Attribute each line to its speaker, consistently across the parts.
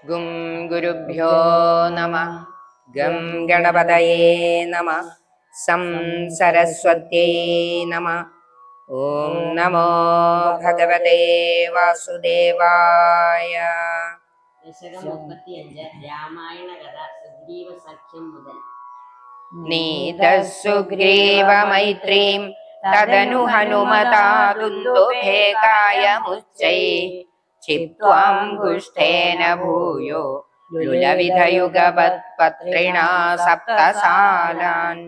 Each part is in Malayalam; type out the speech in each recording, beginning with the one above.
Speaker 1: ഗും ഗുരുഭ്യോ നമ. ഗം ഗണപതയേ നമ. സം സരസ്വത്യൈ നമ. ഓം നമോ ഭഗവതേ വാസുദേവായ.
Speaker 2: ദശകം 35 രാമായണ കഥ സുഗ്രീവ സഖ്യം മുതൽ.
Speaker 1: നീതസുഗ്രീവമൈത്രീം തദനു ഹനുമതാ ദുന്ദുഭേകായമുച്ചൈ ക്ഷിപ്ത്വാംഗുഷ്ഠേന ഭൂയോ ലുലവിധയുഗപത്പത്രിണാ സപ്തസാലാൻ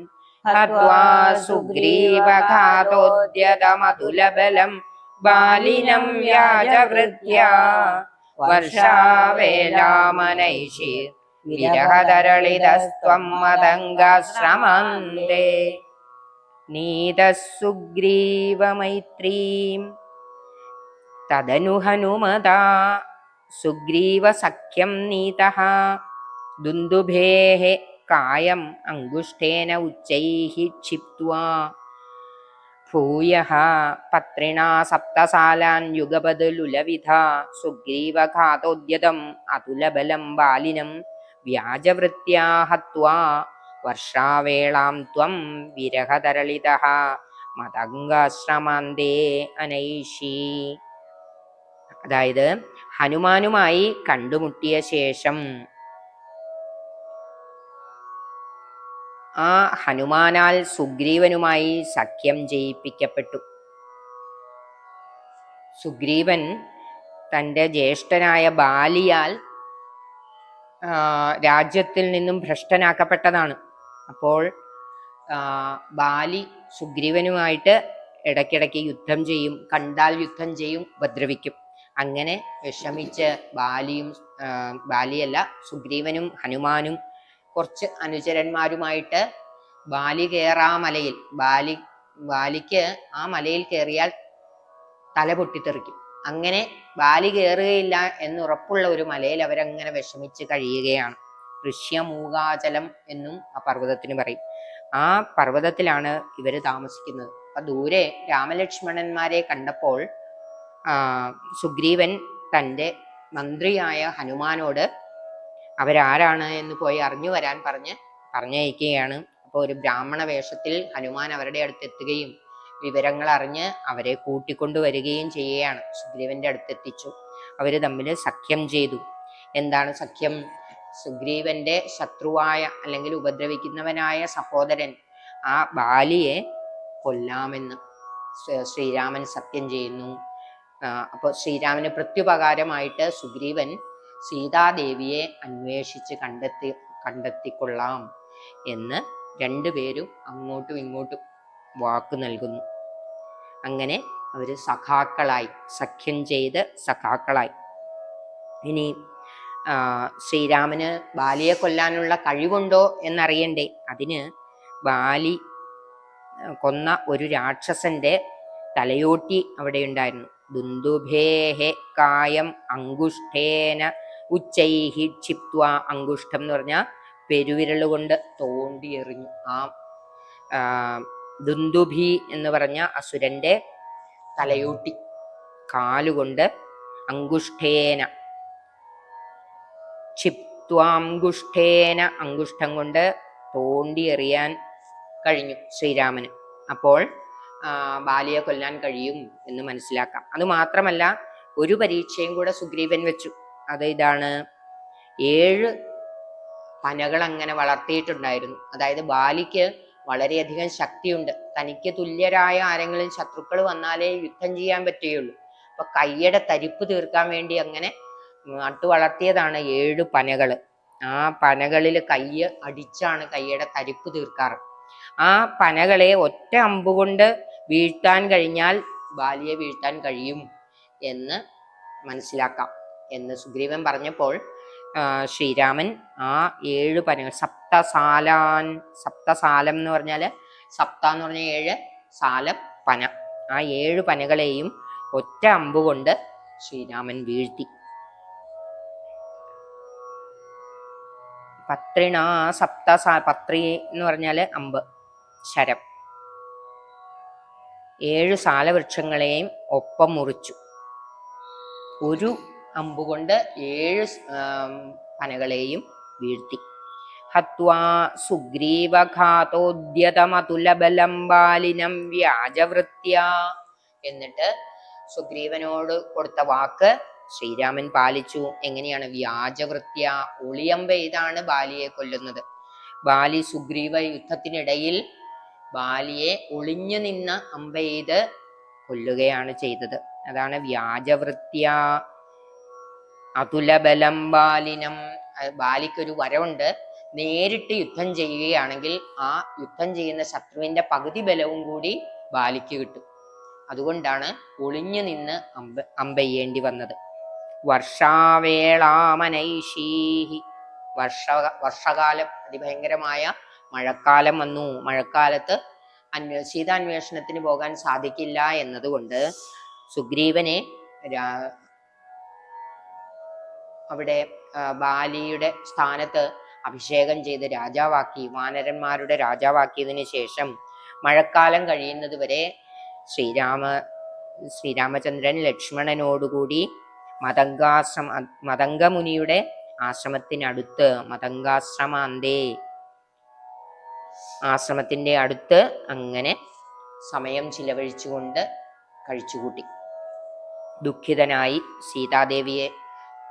Speaker 1: ഹത്വാ സുഗ്രീവഘാതോദ്യതമതുലബലം ബാലിനം വ്യാജവൃത്യാ വർഷാവേലാമനൈഷീർ വിരഹതരളിതസ്ത്വം മതംഗാശ്രമന്തേ. നീതസുഗ്രീവമൈത്രീം തദനു ഹനുമതാ സുഗ്രീവസഖ്യം നീതഃ ദുന്ദുഭേഃ കായം അംഗുഷ്ഠേന ഉച്ചൈഃ ക്ഷിപ്ത്വാ ഭൂയഃ പത്രിണാ സപ്തസാലാൻ യുഗപദ് ലുലവിധ സുഗ്രീവഘാതോദ്യതം അതുലബലം ബാലിനം വ്യാജവൃത്യാ ഹത്വാ വർഷാവേളാം ത്വം വിരഹതരളിതഃ മതംഗാശ്രമാന്തേ അനൈഷി. അതായത് ഹനുമാനുമായി കണ്ടുമുട്ടിയ ശേഷം ആ ഹനുമാനാൽ സുഗ്രീവനുമായി സഖ്യം ചെയ്യിപ്പിക്കപ്പെട്ടു. സുഗ്രീവൻ തൻ്റെ ജ്യേഷ്ഠനായ ബാലിയാൽ രാജ്യത്തിൽ നിന്നും ഭ്രഷ്ടനാക്കപ്പെട്ടതാണ്. അപ്പോൾ ബാലി സുഗ്രീവനുമായിട്ട് ഇടയ്ക്കിടയ്ക്ക് യുദ്ധം ചെയ്യും, കണ്ടാൽ യുദ്ധം ചെയ്യും, ഉപദ്രവിക്കും. അങ്ങനെ വിഷമിച്ച് ബാലിയല്ല സുഗ്രീവനും ഹനുമാനും കുറച്ച് അനുചരന്മാരുമായിട്ട് ബാലി കയറാ മലയിൽ ബാലിക്ക് ആ മലയിൽ കയറിയാൽ തല പൊട്ടിത്തെറിക്കും. അങ്ങനെ ബാലി കയറുകയില്ല എന്നുറപ്പുള്ള ഒരു മലയിൽ അവരങ്ങനെ വിഷമിച്ച് കഴിയുകയാണ്. ഋഷ്യമൂകാചലം എന്നും ആ പർവ്വതത്തിന് പറയും. ആ പർവ്വതത്തിലാണ് ഇവര് താമസിക്കുന്നത്. അപ്പൊ ദൂരെ രാമലക്ഷ്മണന്മാരെ കണ്ടപ്പോൾ സുഗ്രീവൻ തൻ്റെ മന്ത്രിയായ ഹനുമാനോട് അവരാരാണ് എന്ന് പോയി അറിഞ്ഞു വരാൻ പറഞ്ഞയക്കുകയാണ്. അപ്പോൾ ഒരു ബ്രാഹ്മണ വേഷത്തിൽ ഹനുമാൻ അവരുടെ അടുത്തെത്തുകയും വിവരങ്ങൾ അറിഞ്ഞ് അവരെ കൂട്ടിക്കൊണ്ടുവരികയും ചെയ്യുകയാണ്. സുഗ്രീവന്റെ അടുത്തെത്തിച്ചു. അവര് തമ്മിൽ സഖ്യം ചെയ്തു. എന്താണ് സഖ്യം? സുഗ്രീവന്റെ ശത്രുവായ അല്ലെങ്കിൽ ഉപദ്രവിക്കുന്നവനായ സഹോദരൻ ആ ബാലിയെ കൊല്ലാമെന്ന് ശ്രീരാമൻ സത്യം ചെയ്യുന്നു. അപ്പോൾ ശ്രീരാമന് പ്രത്യുപകാരമായിട്ട് സുഗ്രീവൻ സീതാദേവിയെ അന്വേഷിച്ച് കണ്ടെത്തിക്കൊള്ളാം എന്ന് രണ്ടുപേരും അങ്ങോട്ടും ഇങ്ങോട്ടും വാക്ക് നൽകുന്നു. അങ്ങനെ അവര് സഖാക്കളായി, സഖ്യം ചെയ്ത് സഖാക്കളായി. ഇനി ശ്രീരാമന് ബാലിയെ കൊല്ലാനുള്ള കഴിവുണ്ടോ എന്നറിയണ്ടേ? അതിന് ബാലി കൊന്ന ഒരു രാക്ഷസന്റെ തലയോട്ടി അവിടെ ഉണ്ടായിരുന്നു. ദുന്ദുഭേഹെ കായം അങ്കുഷ്ഠേന ഉച്ചൈഹി ക്ഷിപ്ത്വാ. അങ്കുഷ്ഠം എന്ന് പറഞ്ഞാൽ പെരുവിരൽ കൊണ്ട് തോണ്ടി എറിഞ്ഞു. ആ ദുന്ദുഭി എന്ന് പറഞ്ഞ അസുരന്റെ തലയോട്ടി കാലുകൊണ്ട് അങ്കുഷ്ഠേന ക്ഷിപ്ത്വാങ്കുഷ്ഠേന അങ്കുഷ്ഠം കൊണ്ട് തോണ്ടി എറിയാൻ കഴിഞ്ഞു ശ്രീരാമന്. അപ്പോൾ ബാലിയെ കൊല്ലാൻ കഴിയും എന്ന് മനസ്സിലാക്കാം. അത് മാത്രമല്ല ഒരു പരീക്ഷയും കൂടെ സുഗ്രീവൻ വെച്ചു. അത് ഇതാണ്: 7 പനകൾ അങ്ങനെ വളർത്തിയിട്ടുണ്ടായിരുന്നു. അതായത് ബാലിക്ക് വളരെയധികം ശക്തിയുണ്ട്. തനിക്ക് തുല്യരായ ആരെങ്കിലും ശത്രുക്കൾ വന്നാലേ യുദ്ധം ചെയ്യാൻ പറ്റുകയുള്ളൂ. അപ്പൊ കയ്യുടെ തരിപ്പ് തീർക്കാൻ വേണ്ടി അങ്ങനെ നട്ടു വളർത്തിയതാണ് 7 പനകള്. ആ പനകളിൽ കയ്യ് അടിച്ചാണ് കയ്യുടെ തരിപ്പ് തീർക്കാറ്. ആ പനകളെ ഒറ്റ അമ്പുകൊണ്ട് വീഴ്ത്താൻ കഴിഞ്ഞാൽ ബാലിയെ വീഴ്ത്താൻ കഴിയും എന്ന് മനസ്സിലാക്കാം എന്ന് സുഗ്രീവൻ പറഞ്ഞപ്പോൾ ശ്രീരാമൻ ആ 7 പനകൾ, സപ്തസാലം എന്ന് പറഞ്ഞാൽ സപ്ത എന്ന് പറഞ്ഞാൽ 7, സാലം പന, ആ 7 പനകളെയും ഒറ്റ അമ്പുകൊണ്ട് ശ്രീരാമൻ വീഴ്ത്തി. പത്രിണാ പത്രി എന്ന് പറഞ്ഞാൽ അമ്പ്, ശരം. 7 സാലവൃക്ഷങ്ങളെയും ഒപ്പം മുറിച്ചു. ഒരു അമ്പുകൊണ്ട് 7 പനകളെയും വീഴ്ത്തി. ഹത്വാ സുഗ്രീവഘാതോദ്യതമതുലബലം ബാലിനം വ്യാജവൃത്യ. എന്നിട്ട് സുഗ്രീവനോട് കൊടുത്ത വാക്ക് ശ്രീരാമൻ പാലിച്ചു. എങ്ങനെയാണ്? വ്യാജവൃത്യ, ഒളിയമ്പെയ്താണ് ബാലിയെ കൊല്ലുന്നത്. ബാലി സുഗ്രീവ യുദ്ധത്തിനിടയിൽ ബാലിയെ ഒളിഞ്ഞു നിന്ന് അമ്പെയ്ത് കൊല്ലുകയാണ് ചെയ്തത്. അതാണ് വ്യാജവൃത്യ അതുലബലം ബാലിനം. ബാലിക്കൊരു വരവുണ്ട്, നേരിട്ട് യുദ്ധം ചെയ്യുകയാണെങ്കിൽ ആ യുദ്ധം ചെയ്യുന്ന ശത്രുവിന്റെ പകുതി ബലവും കൂടി ബാലിക്ക് കിട്ടും. അതുകൊണ്ടാണ് ഒളിഞ്ഞു നിന്ന് അമ്പെയ്യേണ്ടി വന്നത്. വർഷാവേളാമനൈഷീഹി. വർഷകാലം, അതിഭയങ്കരമായ മഴക്കാലം വന്നു. മഴക്കാലത്ത് സീതാന്വേഷണത്തിന് പോകാൻ സാധിക്കില്ല എന്നതുകൊണ്ട് സുഗ്രീവനെ അവിടെ ബാലിയുടെ സ്ഥാനത്ത് അഭിഷേകം ചെയ്ത് രാജാവാക്കി, വാനരന്മാരുടെ രാജാവാക്കിയതിന് ശേഷം മഴക്കാലം കഴിയുന്നത് വരെ ശ്രീരാമചന്ദ്രൻ ലക്ഷ്മണനോടുകൂടി മതംഗമുനിയുടെ ആശ്രമത്തിനടുത്ത്, ആശ്രമത്തിന്റെ അടുത്ത് അങ്ങനെ സമയം ചിലവഴിച്ചുകൊണ്ട് കഴിച്ചുകൂട്ടി. ദുഃഖിതനായി സീതാദേവിയെ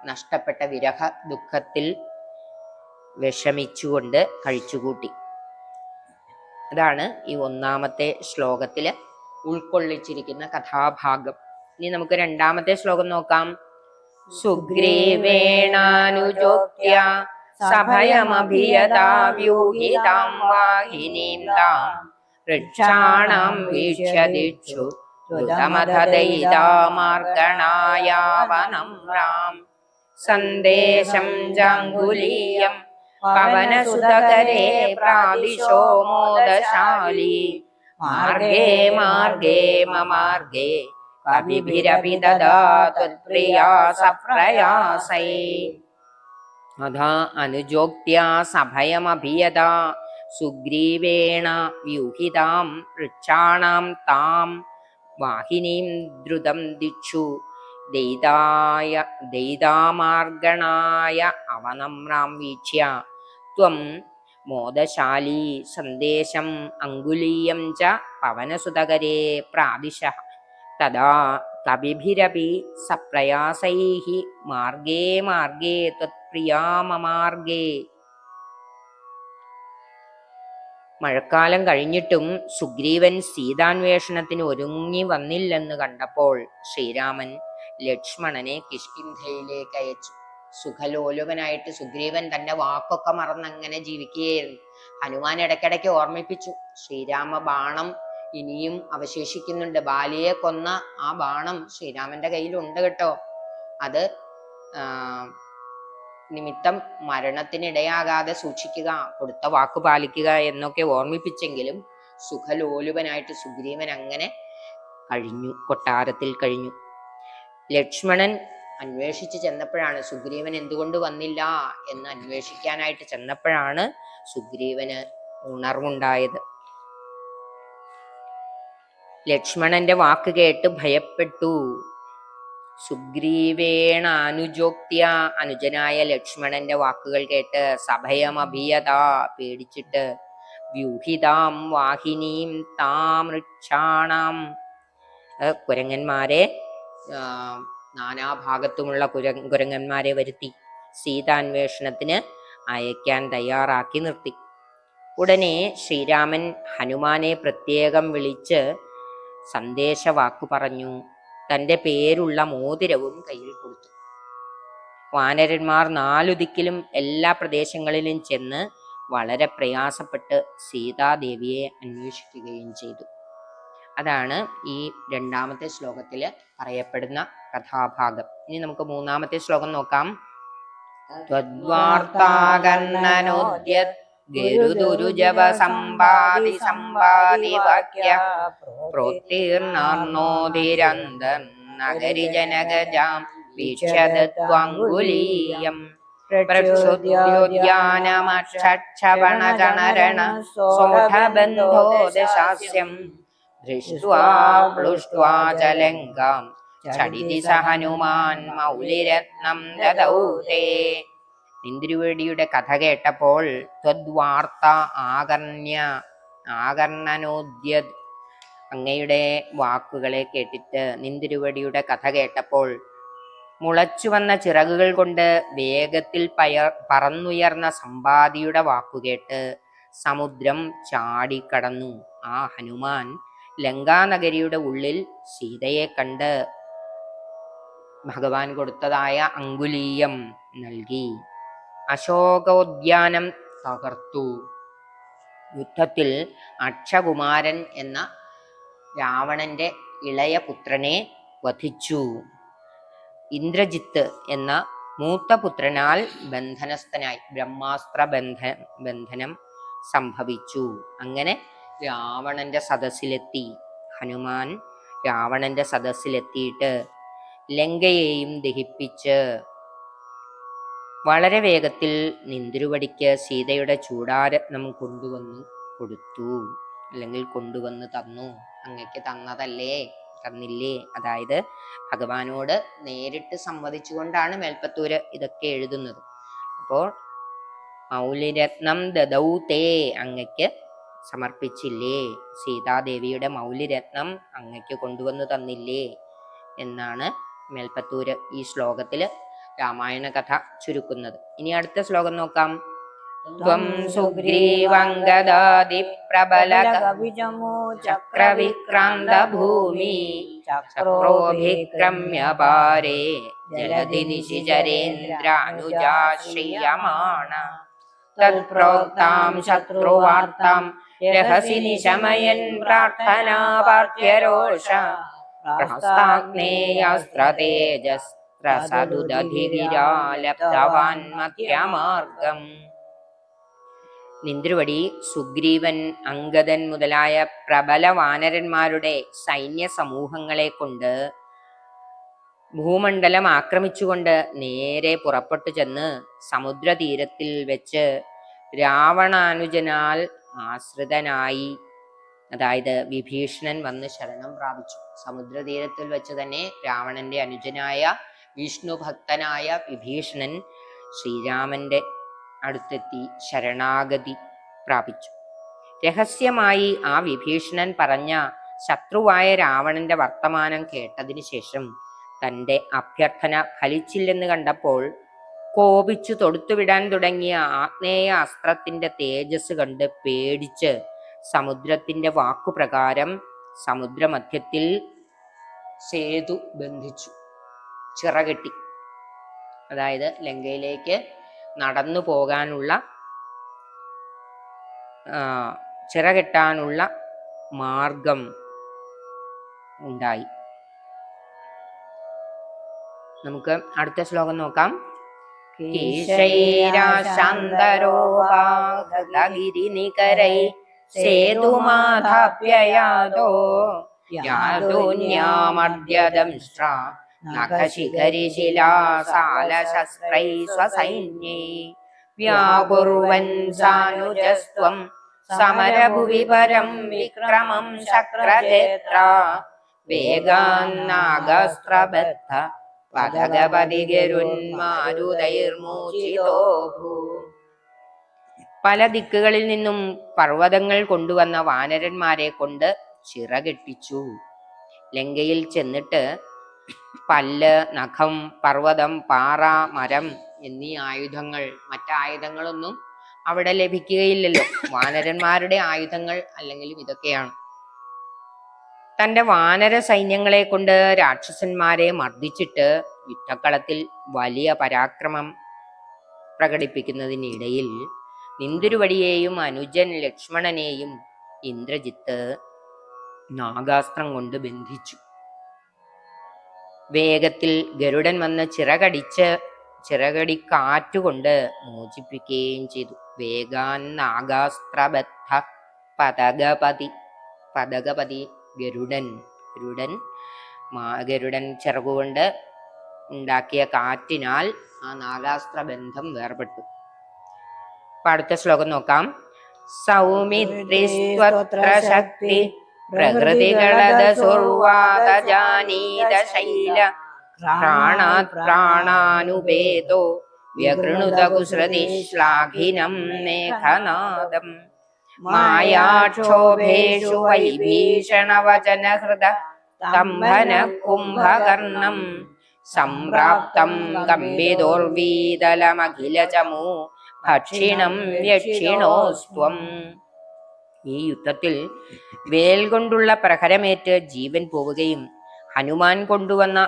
Speaker 1: നഷ്ടപ്പെട്ട വിരഹ ദുഃഖത്തിൽ വിഷമിച്ചുകൊണ്ട് കഴിച്ചുകൂട്ടി. അതാണ് ഈ 1-ാമത്തെ ശ്ലോകത്തില് ഉൾക്കൊള്ളിച്ചിരിക്കുന്ന കഥാഭാഗം. ഇനി നമുക്ക് 2-ാമത്തെ ശ്ലോകം നോക്കാം. സുഗ്രീവേണാനുജോക്ത്യ സഭയമഭിയതാ വ്യൂഹിതാം വാഹിനീം താം വൃക്ഷാണാം വീക്ഷ്യദിക്ഷു ദ്രുതമഥദയിതാമാർഗണായാവനം സന്ദേശം ജാംഗുലീയം പവനസുതകരേ പ്രാദിശോ മോദശാലി മാർഗേ മാർഗേ മമാർഗേ കവിഭിരപി ദദാ ത്വത്പ്രിയാ സപ്രയാസൈ. അഥാ അനുജോക്ത്യാ സഭയമഭിയതാ സുഗ്രീവേണ വ്യൂഹിതാം വൃക്ഷാണാം താം വാഹിനീം ദ്രുതം ദിക്ഷു ദൈതാമാർഗണായ അവനമ്രാം വീക്ഷ്യ ത്വം മോദശാലീ സന്ദേശം അങ്കുലീയം ച പവനസുതകരേ പ്രാദിശഃ തദാ കവിഭിരപി സപ്രയാസൈഃ മാർഗേ മാർഗേ ത്വത്പ്രിയാ മമാർഗേ. മഴക്കാലം കഴിഞ്ഞിട്ടും സുഗ്രീവൻ സീതാന്വേഷണത്തിന് ഒരുങ്ങി വന്നില്ലെന്ന് കണ്ടപ്പോൾ ശ്രീരാമൻ ലക്ഷ്മണനെ കിഷ്കിന്ധയിലേക്ക് അയച്ചു. സുഖലോലുപനായിട്ട് സുഗ്രീവൻ തന്റെ വാക്കൊക്കെ മറന്നങ്ങനെ ജീവിക്കുകയായിരുന്നു. ഹനുമാൻ ഇടയ്ക്കിടയ്ക്ക് ഓർമ്മിപ്പിച്ചു, ശ്രീരാമ ബാണം ഇനിയും അവശേഷിക്കുന്നുണ്ട്. ബാലിയെ കൊന്ന ആ ബാണം ശ്രീരാമന്റെ കയ്യിലുണ്ട് കേട്ടോ. അത് നിമിത്തം മരണത്തിനിടയാകാതെ സൂക്ഷിക്കുക, കൊടുത്ത വാക്ക് പാലിക്കുക എന്നൊക്കെ ഓർമ്മിപ്പിച്ചെങ്കിലും സുഖലോലുപനായിട്ട് സുഗ്രീവൻ അങ്ങനെ കഴിഞ്ഞു, കൊട്ടാരത്തിൽ കഴിഞ്ഞു. ലക്ഷ്മണൻ അന്വേഷിച്ച് ചെന്നപ്പോഴാണ്, സുഗ്രീവൻ എന്തുകൊണ്ട് വന്നില്ല എന്ന് അന്വേഷിക്കാനായിട്ട് ചെന്നപ്പോഴാണ് സുഗ്രീവന് ഉണർവുണ്ടായത്. ലക്ഷ്മണന്റെ വാക്ക് കേട്ട് ഭയപ്പെട്ടു. സുഗ്രീവേണ അനുജോക്ത്യ, അനുജനായ ലക്ഷ്മണന്റെ വാക്കുകൾ കേട്ട് സഭയമഭിയത, പേടിച്ചിട്ട് വ്യൂഹിതാം വാഹിനീം താം വൃക്ഷാണാം, കുരങ്ങന്മാരെ നാനാഭാഗത്തുമുള്ള കുരങ്ങന്മാരെ വരുത്തി സീതാന്വേഷണത്തിന് അയക്കാൻ തയ്യാറാക്കി നിർത്തി. ഉടനെ ശ്രീരാമൻ ഹനുമാനെ പ്രത്യേകം വിളിച്ച് സന്ദേശവാക്കു പറഞ്ഞു. തൻ്റെ പേരുള്ള മോതിരവും കയ്യിൽ കൊടുത്തു. വാനരന്മാർ 4 ദിക്കിലും എല്ലാ പ്രദേശങ്ങളിലും ചെന്ന് വളരെ പ്രയാസപ്പെട്ട് സീതാദേവിയെ അന്വേഷിക്കുകയും ചെയ്തു. അതാണ് ഈ 2-ാമത്തെ ശ്ലോകത്തിൽ പറയപ്പെടുന്ന കഥാഭാഗം. ഇനി നമുക്ക് 3-ാമത്തെ ശ്ലോകം നോക്കാം. ത്വദ്വാർത്താകർണനോദ്യത് ഗരുദുരുജവ സമ്പാദി സമ്പാദി വാക്യ പ്രോത്തീർണോദിരന്തർ നഗരി ജനഗജാം വീക്ഷ്യദത്വാങ്കുലീയം പ്രക്ഷുദ്യോദ്യാനമക്ഷക്ഷവണചണരണ സോഢബന്ധോ ദശാസ്യം ദൃഷ്ട്വാ പ്ലുഷ്ട്വാ ച ലങ്കാം ചടിതി സ ഹനുമാൻ മൗലിരത്നം ദദൗ തേ. നിന്തിരുവടിയുടെ കഥ കേട്ടപ്പോൾ ത്വദ്വാർത്ത ആകർണനോദ്യത്, അങ്ങയുടെ വാക്കുകളെ കേട്ടിട്ട് നിന്തിരുവടിയുടെ കഥ കേട്ടപ്പോൾ മുളച്ചു വന്ന ചിറകുകൾ കൊണ്ട് വേഗത്തിൽ പറന്നുയർന്ന സമ്പാദിയുടെ വാക്കുകേട്ട് സമുദ്രം ചാടിക്കടന്നു. ആ ഹനുമാൻ ലങ്കാനഗരിയുടെ ഉള്ളിൽ സീതയെ കണ്ട് ഭഗവാൻ കൊടുത്തതായ അങ്കുലീയം നൽകി. അശോകോദ്യാനം തകർത്തു. യുദ്ധത്തിൽ അക്ഷകുമാരൻ എന്ന രാവണന്റെ ഇളയ പുത്രനെ വധിച്ചു. ഇന്ദ്രജിത്ത് എന്ന മൂത്ത പുത്രനാൽ ബന്ധനസ്ഥനായി, ബ്രഹ്മാസ്ത്ര ബന്ധനം സംഭവിച്ചു. അങ്ങനെ രാവണന്റെ സദസ്സിലെത്തി. ഹനുമാൻ രാവണന്റെ സദസ്സിലെത്തിയിട്ട് ലങ്കയെയും ദഹിപ്പിച്ച് വളരെ വേഗത്തിൽ നിന്തിരുവടിക്ക് സീതയുടെ ചൂടാരത്നം കൊണ്ടുവന്ന് കൊടുത്തു, അല്ലെങ്കിൽ കൊണ്ടുവന്ന് തന്നു. അങ്ങക്ക് തന്നില്ലേ? അതായത് ഭഗവാനോട് നേരിട്ട് സംവദിച്ചുകൊണ്ടാണ് മേൽപ്പത്തൂര് ഇതൊക്കെ എഴുതുന്നത്. അപ്പോൾ മൗലിരത്നം ദദൗ തേ, അങ്ങക്ക് സമർപ്പിച്ചില്ലേ? സീതാദേവിയുടെ മൗലിരത്നം അങ്ങക്ക് കൊണ്ടുവന്നു തന്നില്ലേ എന്നാണ് മേൽപ്പത്തൂര് ഈ ശ്ലോകത്തില് രാമായണ കഥ ചുരുക്കുന്നത്. ഇനി അടുത്ത ശ്ലോകം നോക്കാം. ത്വം സുഗ്രീവംഗദാദി പ്രബല ചക്രവിക്രാന്ത ഭൂമി ചക്രോഭിക്രമ്യ പാരേ ജലധി നിശിചരേന്ദ്രാനുജാശ്രിയമാണ തത്പ്രോക്താം ശത്രുവാർത്താം രഹസി നിശമയൻ പ്രാർത്ഥനാ പാർത്ഥ്യരോഷ പ്രഹസ്താഗ്നേയസ്ത്രതേജസ്ത്രസദുദധിവിരാലബ്ധവാൻ മധ്യമാർഗം. നിന്തിരുവടി സുഗ്രീവൻ, അംഗദൻ മുതലായ പ്രബല വാനരന്മാരുടെ സൈന്യ സമൂഹങ്ങളെ കൊണ്ട് ഭൂമണ്ഡലം ആക്രമിച്ചുകൊണ്ട് നേരെ പുറപ്പെട്ടു ചെന്ന് സമുദ്രതീരത്തിൽ വെച്ച് രാവണാനുജനാൽ ആശ്രിതനായി, അതായത് വിഭീഷണൻ വന്ന് ശരണം പ്രാപിച്ചു. സമുദ്രതീരത്തിൽ വെച്ച് തന്നെ രാവണന്റെ അനുജനായ വിഷ്ണു ഭക്തനായ വിഭീഷണൻ ശ്രീരാമന്റെ അടുത്തെത്തി ശരണാഗതി പ്രാപിച്ചു. രഹസ്യമായി ആ വിഭീഷണൻ പറഞ്ഞ ശത്രുവായ രാവണന്റെ വർത്തമാനം കേട്ടതിന് ശേഷം തന്റെ അഭ്യർത്ഥന ഫലിച്ചില്ലെന്ന് കണ്ടപ്പോൾ കോപിച്ചു തൊടുത്തുവിടാൻ തുടങ്ങിയ ആഗ്നേയ അസ്ത്രത്തിന്റെ തേജസ് കണ്ട് പേടിച്ച് സമുദ്രത്തിന്റെ വാക്കുപ്രകാരം സമുദ്രമധ്യത്തിൽ സേതു ബന്ധിച്ചു, ചിറകെട്ടി. അതായത് ലങ്കയിലേക്ക് നടന്നു പോകാനുള്ള ചിറകെട്ടാനുള്ള മാർഗം ഉണ്ടായി. നമുക്ക് അടുത്ത ശ്ലോകം നോക്കാം. കീശൈരാശാന്തരോപാഗിരിനികരൈ സേതുമാധാപ്യയാതോ യാതോന്യാമർദ്യദംഷ്ട്രാ നഖശിഖരിശിലാസാലശസ്ത്രൈ സ്വസൈന്യൈ വ്യാകുർവൻ സാനുജസ്ത്വം സമരഭുവി പരം വിക്രമം ശക്രജേത്രാ വേഗാന്നാഗസ്ത്രബദ്ധ പദഗപതികരുന്മാരുതൈർമൂചിതോ ഭൂ. പല ദിക്കുകളിൽ നിന്നും പർവ്വതങ്ങൾ കൊണ്ടുവന്ന വാനരന്മാരെ കൊണ്ട് ചിറകെട്ടിച്ചു. ലങ്കയിൽ ചെന്നിട്ട് പല്ല്, നഖം, പർവ്വതം, പാറ, മരം എന്നീ ആയുധങ്ങൾ, മറ്റായുധങ്ങളൊന്നും അവിടെ ലഭിക്കുകയില്ലല്ലോ. വാനരന്മാരുടെ ആയുധങ്ങൾ അല്ലെങ്കിലും ഇതൊക്കെയാണ്. തന്റെ വാനര സൈന്യങ്ങളെ കൊണ്ട് രാക്ഷസന്മാരെ മർദ്ദിച്ചിട്ട് യുദ്ധക്കളത്തിൽ വലിയ പരാക്രമം പ്രകടിപ്പിക്കുന്നതിനിടയിൽ നിന്തിരുവടിയെയും അനുജൻ ലക്ഷ്മണനെയും ഇന്ദ്രജിത്ത് നാഗാസ്ത്രം കൊണ്ട് ബന്ധിച്ചു. വേഗത്തിൽ ഗരുഡൻ വന്ന് ചിറകടിക്കാറ്റുകൊണ്ട് മോചിപ്പിക്കുകയും ചെയ്തു. വേഗാൻ നാഗാസ്ത്രബദ്ധ പദഗപതി ഗരുഡൻ ചിറകുകൊണ്ട് ഉണ്ടാക്കിയ കാറ്റിനാൽ ആ നാഗാസ്ത്ര ബന്ധം വേർപെട്ടു. അടുത്ത ശ്ലോകം നോക്കാം. സൗമിത്രിസ്ത്വത്ര ശക്തി പ്രകൃതികളത സുർവാത ജാനീത ശൈല പ്രാണാത് പ്രാണാനുപേതോ വ്യഗൃണുത കുസൃതി ശ്ലാഘിനം മേഘനാദം മായാക്ഷോഭേഷു വൈഭീഷണവചനഹൃദ സ്തംഭന കുംഭകർണം സംപ്രാപ്തം കമ്പിതോർവീതലമഖിലചമൂ ഭക്ഷിണം യക്ഷിണോസ്ത്വം. ഈ യുദ്ധത്തിൽ വേൽ കൊണ്ടുള്ള പ്രഹരമേറ്റ് ജീവൻ പോവുകയും ഹനുമാൻ കൊണ്ടുവന്ന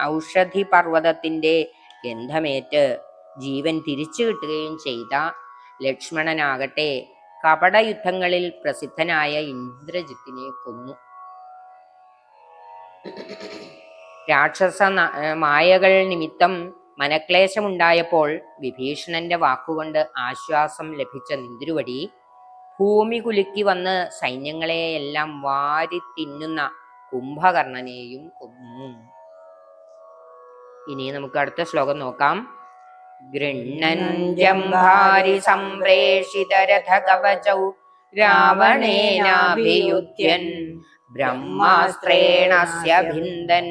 Speaker 1: ഔഷധി പർവ്വതത്തിന്റെ ഗന്ധമേറ്റ് ജീവൻ തിരിച്ചു കിട്ടുകയും ചെയ്ത ലക്ഷ്മണനാകട്ടെ കപടയുദ്ധങ്ങളിൽ പ്രസിദ്ധനായ ഇന്ദ്രജിത്തിനെ കൊന്നു. രാക്ഷസ മായകൾ നിമിത്തം മനക്ലേശമുണ്ടായപ്പോൾ വിഭീഷണന്റെ വാക്കുകൊണ്ട് ആശ്വാസം ലഭിച്ച നിന്തിരുവടി ഭൂമി കുലുക്കി വന്ന് സൈന്യങ്ങളെയെല്ലാം വാരി തിന്നുന്ന കുംഭകർണനെയും കൊന്നു. ഇനി നമുക്ക് അടുത്ത ശ്ലോകം നോക്കാം. ഗൃണ്ണൻ ജംഭാരി സംപ്രേഷിതരഥ കവചൗ രാവണേനാഭിയുധ്യൻ ബ്രഹ്മാസ്ത്രേണസ്യ ഭിന്ദൻ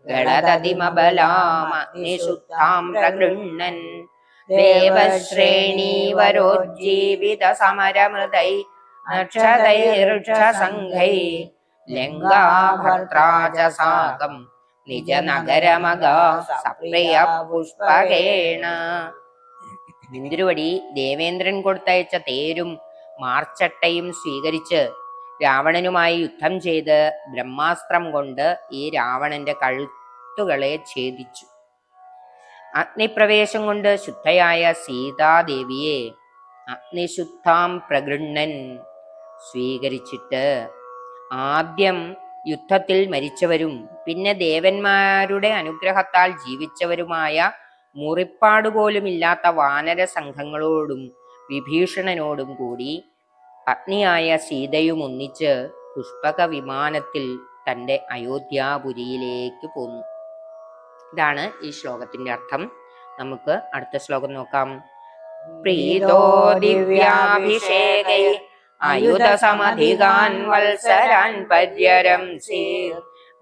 Speaker 1: ഗളതതിമബലാമഗ്നിശുദ്ധാം പ്രഗൃണ്ണൻ ദേവശ്രേണീവരോജ്ജീവിത സമരമൃതൈ നക്ഷതൈർക്ഷസംഘൈ ലങ്കാഭർത്രാ ച സാകം നിജനഗരമഗാ സപ്രിയ പുഷ്പകേണ. ഇന്ദ്രുവടി ദേവേന്ദ്രൻ കൊടുത്തയച്ച തേരും മാർച്ചട്ടയും സ്വീകരിച്ച് രാവണനുമായി യുദ്ധം ചെയ്ത് ബ്രഹ്മാസ്ത്രം കൊണ്ട് ഈ രാവണന്റെ കഴുത്തുകളെ ഛേദിച്ചു. അഗ്നിപ്രവേശം കൊണ്ട് ശുദ്ധയായ സീതാദേവിയെ അഗ്നിശുദ്ധാം പ്രഗൃണ്ണൻ സ്വീകരിച്ചിട്ട് ആദ്യം യുദ്ധത്തിൽ മരിച്ചവരും പിന്നെ ദേവന്മാരുടെ അനുഗ്രഹത്താൽ ജീവിച്ചവരുമായ മുറിപ്പാടുപോലുമില്ലാത്ത വാനര സംഘങ്ങളോടും വിഭീഷണനോടും കൂടി പത്നിയായ സീതയും ഒന്നിച്ച് പുഷ്പക വിമാനത്തിൽ തൻ്റെ അയോധ്യാപുരിയിലേക്ക് പോന്നു. ഇതാണ് ഈ ശ്ലോകത്തിന്റെ അർത്ഥം. നമുക്ക് അടുത്ത ശ്ലോകം നോക്കാം. പ്രീതോ ദിവ്യാഭിഷേകൈ അയുധ സമധികാൻ വത്സരാൻ പര്യരംസീർ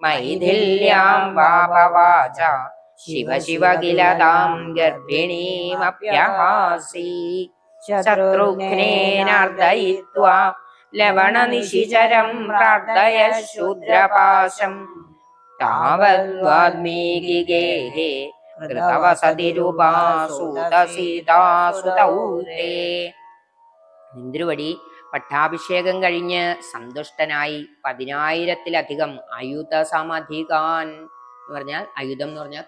Speaker 1: മൈഥില്യാം വാപവാച ശിവ ശിവ കിലതാം ഗർഭിണീമപ്യഹാസി ശത്രുഘ്നേനാർദ്ദയിത്വാ ലവണനിശിചരം പ്രാർത്ഥയ ശൂദ്രപാശം താവദ്വാൽമീകിഗേഹേ കൃതവസതിരുപാസുതസീതാസുതൗരേ. ഇന്ദ്രുവടി പട്ടാഭിഷേകം കഴിഞ്ഞ് സന്തുഷ്ടനായി 10,000-ത്തിലധികം ആയുധ സമധികാൻ എന്ന് പറഞ്ഞാൽ ആയുധം എന്ന് പറഞ്ഞാൽ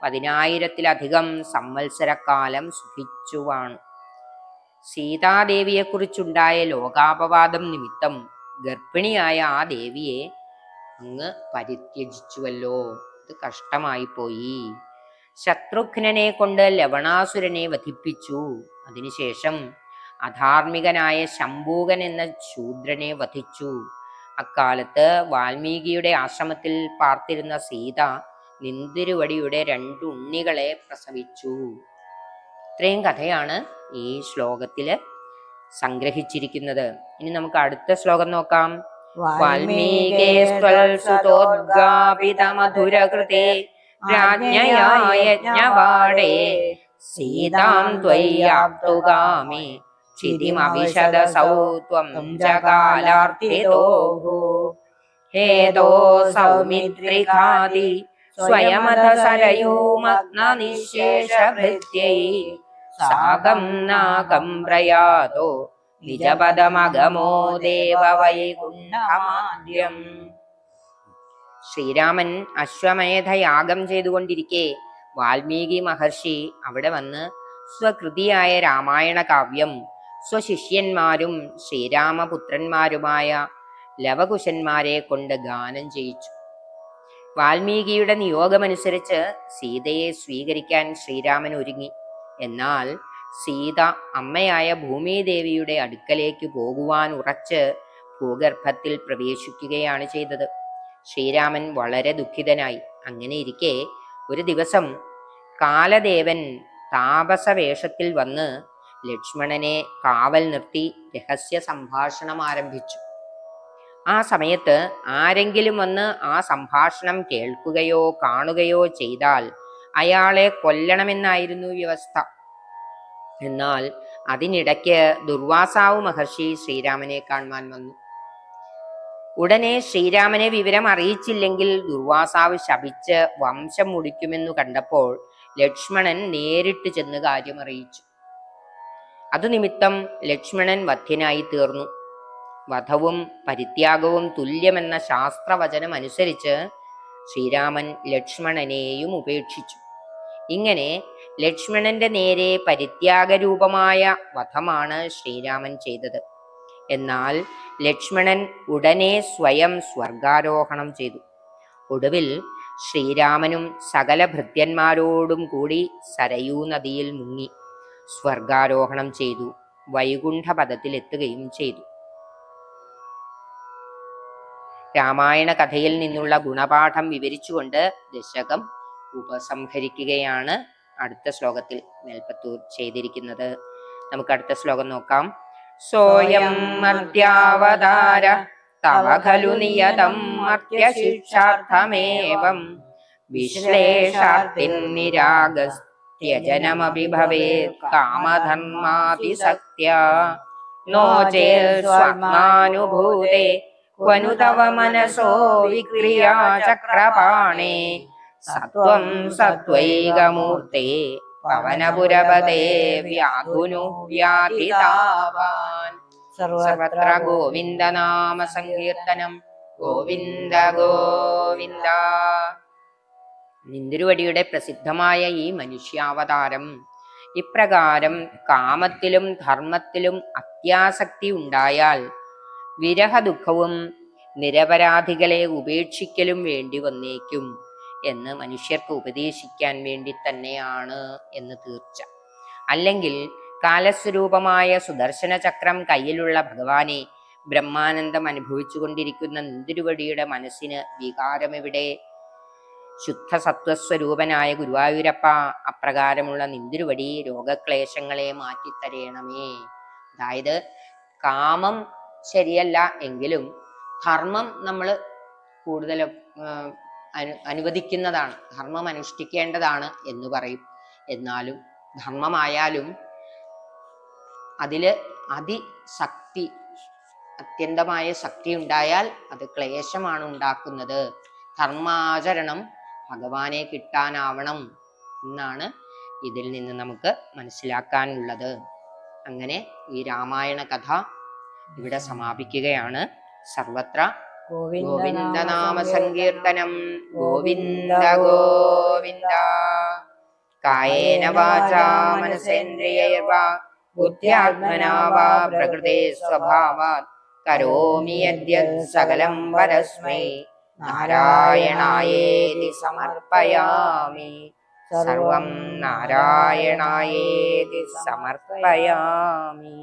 Speaker 1: 10,000-ത്തിലധികം സംവത്സരക്കാലം സുഖിച്ചുവാണ്. സീതാദേവിയെക്കുറിച്ചുണ്ടായ ലോകാപവാദം നിമിത്തം ഗർഭിണിയായ ആ ദേവിയെ അങ്ങ് പരിത്യജിച്ചുവല്ലോ, ഇത് കഷ്ടമായി പോയി. ശത്രുഘ്നനെ കൊണ്ട് ലവണാസുരനെ വധിപ്പിച്ചു. അതിനുശേഷം അധാർമികനായ ശംഭൂകൻ എന്ന ശൂദ്രനെ വധിച്ചു. അക്കാലത്ത് വാൽമീകിയുടെ ആശ്രമത്തിൽ പാർത്തിരുന്ന സീത നിന്തിരുവടിയുടെ 2 ഉണ്ണികളെ പ്രസവിച്ചു. ഇത്രയും കഥയാണ് ഈ ശ്ലോകത്തില് സംഗ്രഹിച്ചിരിക്കുന്നത്. ഇനി നമുക്ക് അടുത്ത ശ്ലോകം നോക്കാം. വാൽമീകേസ്ത്വൽസുതോദ്ഗാപിതമധുരകൃതേ രാജ്ഞയാ യജ്ഞവാടേ സീതാം ത്വയ്യാപ്തുകാമി ക്ഷിതിമവിശദസൗ ത്വം ജകാലാർത്ഥിതോ ഭൂ ഹേതോ സൗമിത്രികാദി സ്വയമഥ സരയൂമഗ്നനിശേഷഭൃത്യൈ സാകം നാകം പ്രയാതോ നിജപദമഗമോ ദേവവൈകുണ്ഠമാദ്യം. ശ്രീരാമൻ അശ്വമേധയാഗം ചെയ്തുകൊണ്ടിരിക്കെ വാൽമീകി മഹർഷി അവിടെ വന്ന് സ്വകൃതിയായ രാമായണ കാവ്യം സ്വശിഷ്യന്മാരും ശ്രീരാമപുത്രന്മാരുമായ ലവകുശന്മാരെ കൊണ്ട് ഗാനം ചെയ്യിച്ചു. വാൽമീകിയുടെ നിയോഗമനുസരിച്ച് സീതയെ സ്വീകരിക്കാൻ ശ്രീരാമൻ ഒരുങ്ങി. എന്നാൽ സീത അമ്മയായ ഭൂമിദേവിയുടെ അടുക്കലേക്ക് പോകുവാൻ ഉറച്ച് ഭൂഗർഭത്തിൽ പ്രവേശിക്കുകയാണ് ചെയ്തത്. ശ്രീരാമൻ വളരെ ദുഃഖിതനായി. അങ്ങനെ ഇരിക്കെ ഒരു ദിവസം കാലദേവൻ താപസവേഷത്തിൽ വന്ന് ലക്ഷ്മണനെ കാവൽ നിർത്തി രഹസ്യ സംഭാഷണം ആരംഭിച്ചു. ആ സമയത്ത് ആരെങ്കിലും വന്ന് ആ സംഭാഷണം കേൾക്കുകയോ കാണുകയോ ചെയ്താൽ അയാളെ കൊല്ലണമെന്നായിരുന്നു വ്യവസ്ഥ. എന്നാൽ അതിനിടയ്ക്ക് ദുർവാസാവ് മഹർഷി ശ്രീരാമനെ കാണുവാൻ വന്നു. ഉടനെ ശ്രീരാമനെ വിവരം അറിയിച്ചില്ലെങ്കിൽ ദുർവാസാവ് ശപിച്ച് വംശം മുടിക്കുമെന്നു കണ്ടപ്പോൾ ലക്ഷ്മണൻ നേരിട്ട് ചെന്ന് കാര്യം അറിയിച്ചു. അതു നിമിത്തം ലക്ഷ്മണൻ വധ്യനായി തീർന്നു. വധവും പരിത്യാഗവും തുല്യമെന്ന ശാസ്ത്രവചനം അനുസരിച്ച് ശ്രീരാമൻ ലക്ഷ്മണനെയും ഉപേക്ഷിച്ചു. ഇങ്ങനെ ലക്ഷ്മണന്റെ നേരെ പരിത്യാഗരൂപമായ വധമാണ് ശ്രീരാമൻ ചെയ്തത്. എന്നാൽ ലക്ഷ്മണൻ ഉടനെ സ്വയം സ്വർഗാരോഹണം ചെയ്തു. ഒടുവിൽ ശ്രീരാമനും സകല ഭൃത്യന്മാരോടും കൂടി സരയൂ നദിയിൽ മുങ്ങി സ്വർഗാരോഹണം ചെയ്തു വൈകുണ്ഠപദത്തിലെത്തുകയും ചെയ്തു. രാമായണ കഥയിൽ നിന്നുള്ള ഗുണപാഠം വിവരിച്ചുകൊണ്ട് ദശകം ഉപസംഹരിക്കുകയാണ് അടുത്ത ശ്ലോകത്തിൽ മേൽപ്പത്തൂർ ചെയ്തിരിക്കുന്നത്. നമുക്ക് അടുത്ത ശ്ലോകം നോക്കാം. സോയം മർത്യാവതാര തവ ഖലു നിയതം മർത്യശിക്ഷാർത്ഥമേവം വിശ്ലേഷാർത്തിൻ നിരാഗസ്ത്യജനമപി ഭവേത് കാമധർമാതിസക്ത്യാ നോ ചേത് സ്വാത്മാനുഭൂതേ ക്വനു തവ മനസോ വിക്രിയാ ചക്രപാണേ സത്വം സത്വൈകമൂർത്തേ പവനപുരപതേ വ്യാധുനു വ്യാധിതാവാൻ. സർവത്ര ഗോവിന്ദനാമ സങ്കീർത്തനം. ഗോവിന്ദ ഗോവിന്ദ. നിന്തിരുവടിയുടെ പ്രസിദ്ധമായ ഈ മനുഷ്യാവതാരം ഇപ്രകാരം കാമത്തിലും ധർമ്മത്തിലും അത്യാസക്തി ഉണ്ടായാൽ വിരഹ ദുഃഖവും നിരപരാധികളെ ഉപേക്ഷിക്കലും വേണ്ടി വന്നേക്കും എന്ന് മനുഷ്യർക്ക് ഉപദേശിക്കാൻ വേണ്ടി തന്നെയാണ് എന്ന് തീർച്ച. അല്ലെങ്കിൽ കാലസ്വരൂപമായ സുദർശന ചക്രം കയ്യിലുള്ള ഭഗവാനെ ബ്രഹ്മാനന്ദം അനുഭവിച്ചു കൊണ്ടിരിക്കുന്ന നിന്തിരുവടിയുടെ മനസ്സിന് വികാരമെവിടെ? ശുദ്ധ സത്വസ്വരൂപനായ ഗുരുവായൂരപ്പ, അപ്രകാരമുള്ള നിന്തിരുവടി രോഗക്ലേശങ്ങളെ മാറ്റിത്തരയണമേ. അതായത് കാമം ശരിയല്ല എങ്കിലും ധർമ്മം നമ്മൾ കൂടുതൽ അനുവദിക്കുന്നതാണ്, ധർമ്മം അനുഷ്ഠിക്കേണ്ടതാണ് എന്ന് പറയും. എന്നാലും ധർമ്മമായാലും അതില് അതിശക്തി, അത്യന്തമായ ശക്തി ഉണ്ടായാൽ അത് ക്ലേശമാണ് ഉണ്ടാക്കുന്നത്. ധർമാചരണം ഭഗവാനെ കിട്ടാനാവണം എന്നാണ് ഇതിൽ നിന്ന് നമുക്ക് മനസ്സിലാക്കാനുള്ളത്. അങ്ങനെ ഈ രാമായണ കഥ ഇവിടെ സമാപിക്കുകയാണ്. സർവത്ര ഗോവിന്ദനാമ സങ്കീർത്തനം. ഗോവിന്ദ ഗോവിന്ദ. കായേന വാചാ മനസേന്ദ്രിയൈർവാ ബുദ്ധ്യാത്മനാ വാ പ്രകൃതേ സ്വഭാവാത് കരോമി യദ്യത് സകലം പരസ്മൈ നാരായണായേതി സമർപ്പയാമി. സർവം നാരായണായേതി സമർപ്പയാമി.